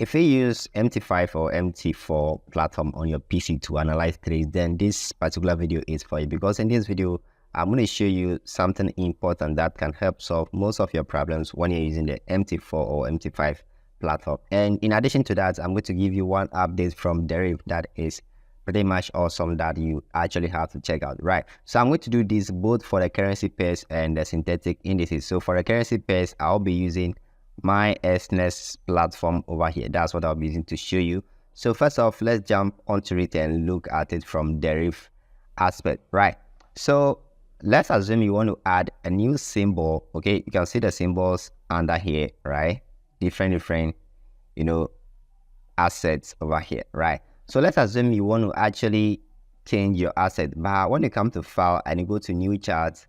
if you use MT5 or MT4 platform on your PC to analyze trades, then this particular video is for you, because in this video I'm going to show you something important that can help solve most of your problems when you're using the MT4 or MT5 platform. And in addition to that, I'm going to give you one update from Deriv that is pretty much awesome that you actually have to check out, right? So I'm going to do this both for the currency pairs and the synthetic indices. So for the currency pairs, I'll be using my Exness platform over here. That's what I'll be using to show you. So first off, let's jump onto it and look at it from Deriv aspect, right? So let's assume you want to add a new symbol. Okay, you can see the symbols under here, right? Different assets over here, right? So let's assume you want to actually change your asset, but when you come to file and you go to new charts,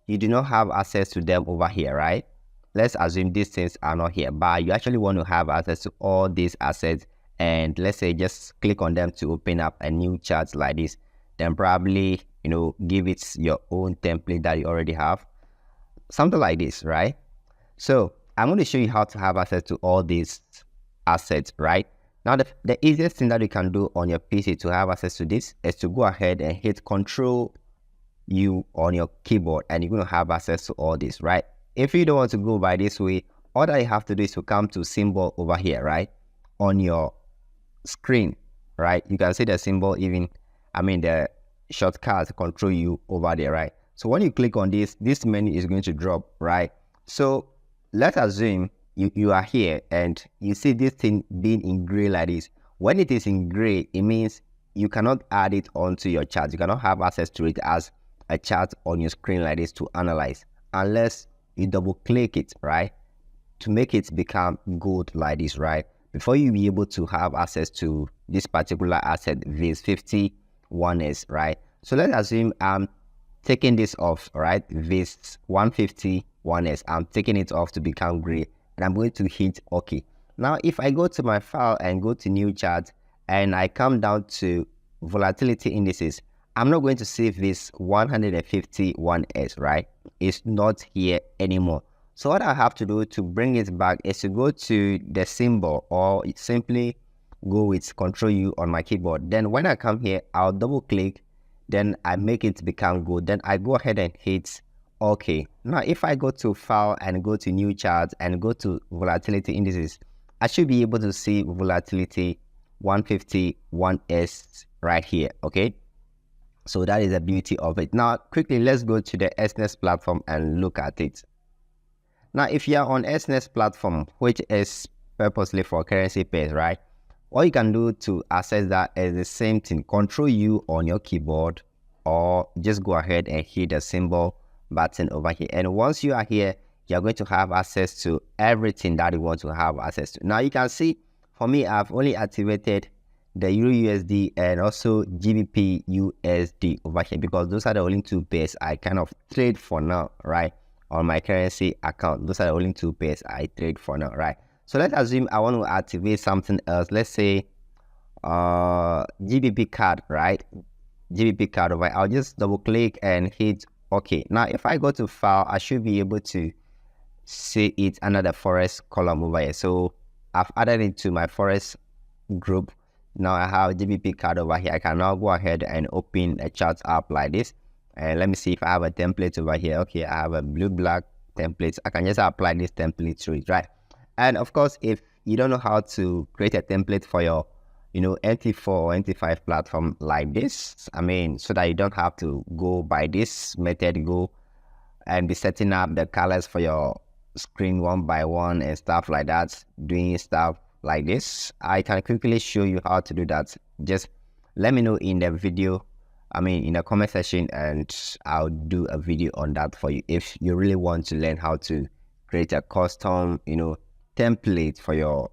you do not have access to them over here, right? Let's assume these things are not here, but you actually want to have access to all these assets, and let's say just click on them to open up a new chart like this. Then probably give it your own template that you already have, something like this, right? So I'm going to show you how to have access to all these assets, right? Now the easiest thing that you can do on your PC to have access to this is to go ahead and hit Control U on your keyboard, and you're going to have access to all this, right? If you don't want to go by this way, all that you have to do is to come to symbol over here, right, on your screen, right? You can see the symbol, the shortcut Control U over there, right? So when you click on this menu is going to drop, right? So let's assume you are here and you see this thing being in gray like this. When it is in gray, it means you cannot add it onto your chart. You cannot have access to it as a chart on your screen like this to analyze, unless you double click it, right, to make it become gold like this, right, before you be able to have access to this particular asset, 𝙍𝙀𝘾𝙊𝙈, right? So let's assume I'm taking this off, right, 𝙍𝙀𝘾𝙊𝙈, I'm taking it off to become gray, and I'm going to hit OK. Now if I go to my file and go to new chart and I come down to volatility indices, I'm not going to see this 𝙁𝙊𝘾𝙊𝙈, right? It's not here anymore. So what I have to do to bring it back is to go to the symbol, or simply go with Control U on my keyboard. Then when I come here, I'll double click, then I make it become gold. Then I go ahead and hit OK. Now if I go to file and go to new chart and go to volatility indices, I should be able to see volatility 𝙁𝙊𝘾𝙊𝙈 right here. Okay, so that is the beauty of it. Now quickly, let's go to the Exness platform and look at it. Now if you are on Exness platform, which is purposely for currency pairs, right, all you can do to access that is the same thing, Control U on your keyboard, or just go ahead and hit the symbol button over here. And once you are here, you're going to have access to everything that you want to have access to. Now you can see, for me, I've only activated the EURUSD and also GBPUSD over here, because those are the only two pairs I kind of trade for now, right, on my currency account. Those are the only two pairs I trade for now, right? So let's assume I want to activate something else. Let's say GBP card, right? GBP card over here. I'll just double click and hit OK. Now if I go to file, I should be able to see it under the Forex column over here. So I've added it to my Forex group. Now I have GBP card over here. I can now go ahead and open a chart up like this, and let me see if I have a template over here. Okay, I have a blue-black template. I can just apply this template to it, right? And of course, if you don't know how to create a template for your MT4 or MT5 platform like this, so that you don't have to go by this method, go and be setting up the colors for your screen one by one and stuff like that, doing stuff like this, I can quickly show you how to do that. Just let me know in the video, in the comment section, and I'll do a video on that for you if you really want to learn how to create a custom template for your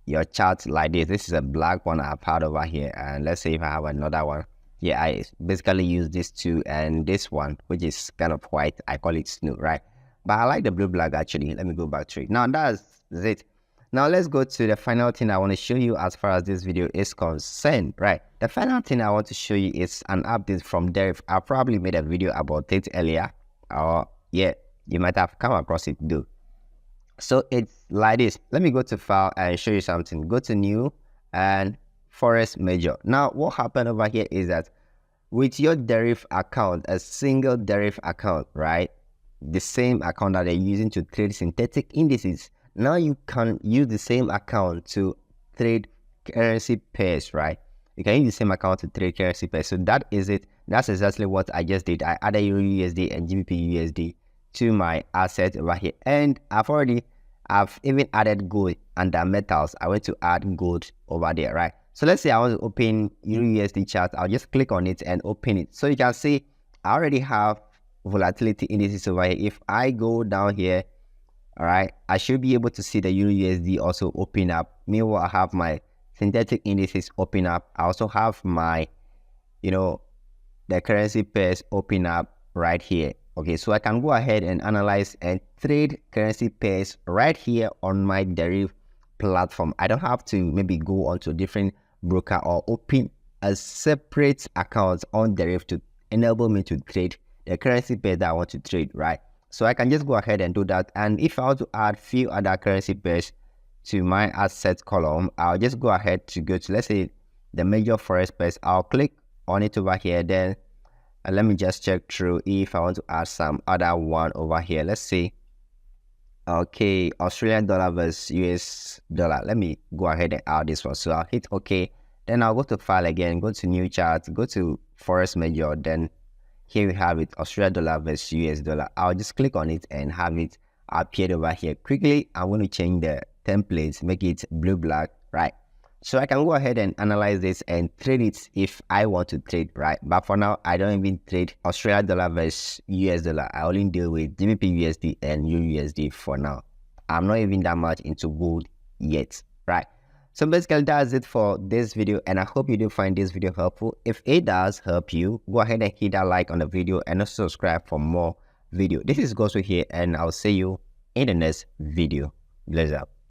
your chart like this. This is a black one I've had over here, and let's say if I have another one, yeah, I basically use this two, and this one which is kind of white, I call it snow, right? But I like the blue black actually. Let me go back to it. Now that's it. Now let's go to the final thing I want to show you as far as this video is concerned, right? The final thing I want to show you is an update from Deriv. I probably made a video about it earlier, or yeah, you might have come across it though. So it's like this. Let me go to file and show you something. Go to new and Forex major. Now what happened over here is that with your Deriv account, a single Deriv account, right? The same account that they're using to trade synthetic indices. Now you can use the same account to trade currency pairs, right? You can use the same account to trade currency pairs. So that is it. That's exactly what I just did. I added EURUSD and GBPUSD to my asset over here, and I've even added gold under metals. I went to add gold over there, right? So let's say I want to open EURUSD chart. I'll just click on it and open it. So you can see I already have volatility indices over here. If I go down here, all right, I should be able to see the EURUSD also open up. Meanwhile, I have my synthetic indices open up. I also have my, the currency pairs open up right here. Okay, so I can go ahead and analyze and trade currency pairs right here on my Deriv platform. I don't have to maybe go onto a different broker or open a separate account on Deriv to enable me to trade the currency pair that I want to trade, right? So I can just go ahead and do that. And if I want to add few other currency pairs to my asset column, I'll just go ahead to go to, let's say, the major Forex pairs. I'll click on it over here. Then let me just check through if I want to add some other one over here. Let's see. Okay, Australian dollar versus US dollar. Let me go ahead and add this one. So I'll hit OK. Then I'll go to file again, go to new chart, go to Forex major. Then here we have it, Australian dollar versus US dollar. I'll just click on it and have it appear over here. Quickly, I'm going to change the template, make it blue black, right? So I can go ahead and analyze this and trade it if I want to trade, right? But for now, I don't even trade Australian dollar versus US dollar. I only deal with GBPUSD and EURUSD for now. I'm not even that much into gold yet, right? So basically, that's it for this video, and I hope you do find this video helpful. If it does help you, go ahead and hit that like on the video and also subscribe for more video. This is Godsway here, and I'll see you in the next video. Bless up.